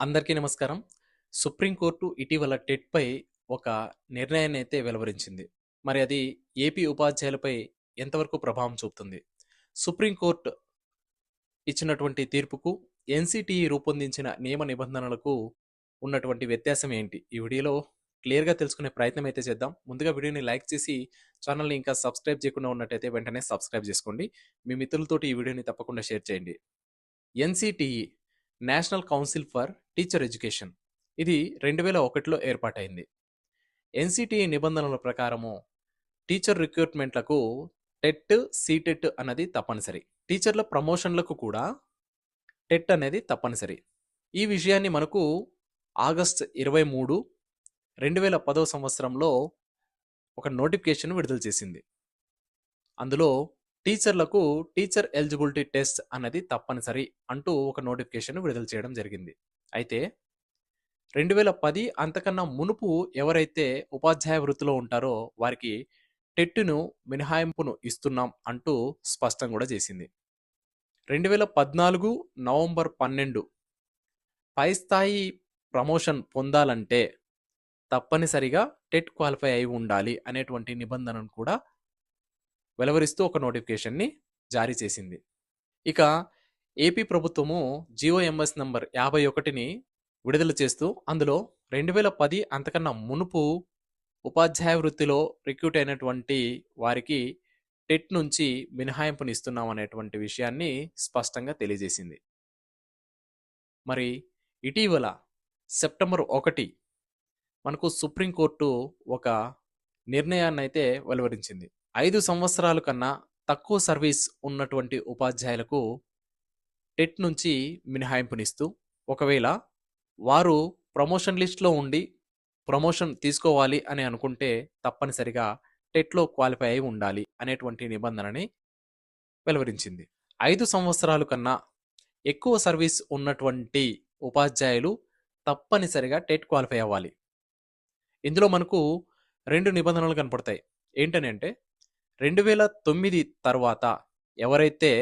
అందరికీ నమస్కారం. సుప్రీంకోర్టు ఇటీవల టెట్‌పై ఒక నిర్ణయాన్నయితే వెలువరించింది. మరి అది ఏపీ ఉపాధ్యాయులపై ఎంతవరకు ప్రభావం చూపుతుంది? సుప్రీంకోర్టు ఇచ్చినటువంటి తీర్పుకు, ఎన్‌సీటీఈ రూపొందించిన నియమ నిబంధనలకు ఉన్నటువంటి వ్యత్యాసం ఏంటి? ఈ వీడియోలో క్లియర్‌గా తెలుసుకునే ప్రయత్నం అయితే చేద్దాం. ముందుగా వీడియోని లైక్ చేసి, ఛానెల్‌ని ఇంకా సబ్స్క్రైబ్ చేయకుండా ఉన్నట్టయితే వెంటనే సబ్స్క్రైబ్ చేసుకోండి. మీ మిత్రులతోటి ఈ వీడియోని తప్పకుండా షేర్ చేయండి. NCTE national council for teacher education. ఇది 2001లో ఏర్పాటైంది. ఎన్‌సీటీఈ నిబంధనల ప్రకారము టీచర్ రిక్రూట్‌మెంట్‌లకు టెట్, సీటెట్ అన్నది తప్పనిసరి. టీచర్ల ప్రమోషన్‌లకు కూడా టెట్ అనేది తప్పనిసరి. ఈ విషయాన్ని మనకు ఆగస్ట్ 23, 2010 సంవత్సరంలో ఒక నోటిఫికేషన్ విడుదల చేసింది. అందులో టీచర్లకు టీచర్ ఎలిజిబిలిటీ టెస్ట్ అన్నది తప్పనిసరి అంటూ ఒక నోటిఫికేషన్ విడుదల చేయడం జరిగింది. అయితే 2010 అంతకన్నా మునుపు ఎవరైతే ఉపాధ్యాయ వృత్తిలో ఉంటారో వారికి టెట్‌ను మినహాయింపును ఇస్తున్నాం అంటూ స్పష్టం కూడా చేసింది. 2014 నవంబర్ 12 పై స్థాయి ప్రమోషన్ పొందాలంటే తప్పనిసరిగా టెట్ క్వాలిఫై అయి ఉండాలి అనేటువంటి నిబంధనను కూడా వెలువరిస్తూ ఒక నోటిఫికేషన్‌ని జారీ చేసింది. ఇక ఏపీ ప్రభుత్వము జీఓఎంఎస్ నంబర్ 51ని విడుదల చేస్తూ అందులో 2010 అంతకన్నా మునుపు ఉపాధ్యాయ వృత్తిలో రిక్రూట్ అయినటువంటి వారికి టెట్ నుంచి మినహాయింపుని ఇస్తున్నాం అనేటువంటి విషయాన్ని స్పష్టంగా తెలియజేసింది. మరి ఇటీవల సెప్టెంబర్ 1 మనకు సుప్రీంకోర్టు ఒక నిర్ణయాన్నైతే వెలువరించింది. 5 సంవత్సరాల కన్నా తక్కువ సర్వీస్ ఉన్నటువంటి ఉపాధ్యాయులకు టెట్ నుంచి మినహాయింపునిస్తూ, ఒకవేళ వారు ప్రమోషన్ లిస్ట్‌లో ఉండి ప్రమోషన్ తీసుకోవాలి అని అనుకుంటే తప్పనిసరిగా టెట్‌లో క్వాలిఫై అయి ఉండాలి అనేటువంటి నిబంధనని వెలువరించింది. 5 సంవత్సరాల కన్నా ఎక్కువ సర్వీస్ ఉన్నటువంటి ఉపాధ్యాయులు తప్పనిసరిగా టెట్ క్వాలిఫై అవ్వాలి. ఇందులో మనకు 2 నిబంధనలు కనపడతాయి. ఏంటనంటే 2009 తర్వాత ఎవరైతే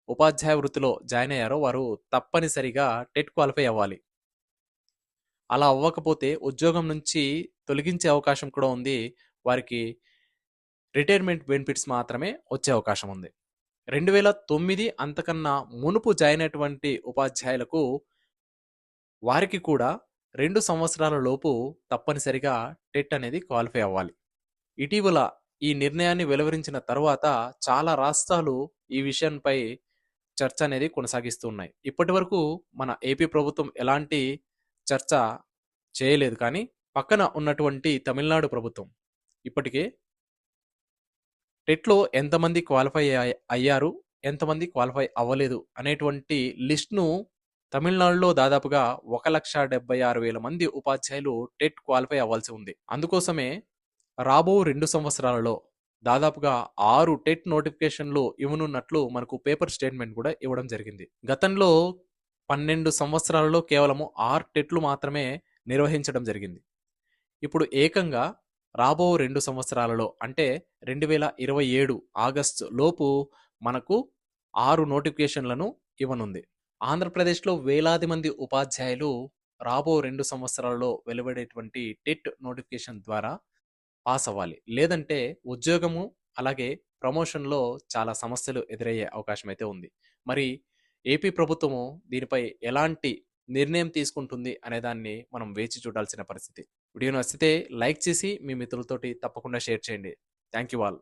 ఉపాధ్యాయ వృత్తిలో జాయిన్ అయ్యారో వారు తప్పనిసరిగా టెట్ క్వాలిఫై అవ్వాలి. అలా అవ్వకపోతే ఉద్యోగం నుంచి తొలగించే అవకాశం కూడా ఉంది. వారికి రిటైర్మెంట్ బెనిఫిట్స్ మాత్రమే వచ్చే అవకాశం ఉంది. 2009 అంతకన్నా మునుపు జాయిన్ అయినటువంటి ఉపాధ్యాయులకు వారికి కూడా 2 సంవత్సరాల లోపు తప్పనిసరిగా టెట్ అనేది క్వాలిఫై అవ్వాలి. ఇటీవల ఈ నిర్ణయాన్ని వెలువరించిన తరువాత చాలా రాష్ట్రాలు ఈ విషయంపై చర్చ అనేది కొనసాగిస్తూ ఉన్నాయి. ఇప్పటివరకు మన ఏపీ ప్రభుత్వం ఎలాంటి చర్చ చేయలేదు. కానీ పక్కన ఉన్నటువంటి తమిళనాడు ప్రభుత్వం ఇప్పటికే టెట్‌లో ఎంతమంది క్వాలిఫై అయ్యారు, ఎంతమంది క్వాలిఫై అవ్వలేదు అనేటువంటి లిస్ట్‌ను తమిళనాడులో దాదాపుగా 1,76,000 మంది ఉపాధ్యాయులు టెట్ క్వాలిఫై అవ్వాల్సి ఉంది. అందుకోసమే రాబో 2 సంవత్సరాలలో దాదాపుగా 6 టెట్ నోటిఫికేషన్‌లు ఇవ్వనున్నట్లు మనకు పేపర్ స్టేట్‌మెంట్ కూడా ఇవ్వడం జరిగింది. గతంలో 12 సంవత్సరాలలో కేవలము 6 టెట్‌లు మాత్రమే నిర్వహించడం జరిగింది. ఇప్పుడు ఏకంగా రాబో 2 సంవత్సరాలలో అంటే 2027 ఆగస్టు లోపు మనకు 6 నోటిఫికేషన్‌లను ఇవ్వనుంది. ఆంధ్రప్రదేశ్‌లో వేలాది మంది ఉపాధ్యాయులు రాబో 2 సంవత్సరాలలో వెలువడేటువంటి టెట్ నోటిఫికేషన్ ద్వారా పాస్ అవ్వాలి. లేదంటే ఉద్యోగము అలాగే ప్రమోషన్‌లో చాలా సమస్యలు ఎదురయ్యే అవకాశం అయితే ఉంది. మరి ఏపీ ప్రభుత్వము దీనిపై ఎలాంటి నిర్ణయం తీసుకుంటుంది అనేదాన్ని మనం వేచి చూడాల్సిన పరిస్థితి. వీడియో నచ్చితే లైక్ చేసి మీ మిత్రులతోటి తప్పకుండా షేర్ చేయండి. Thank you all.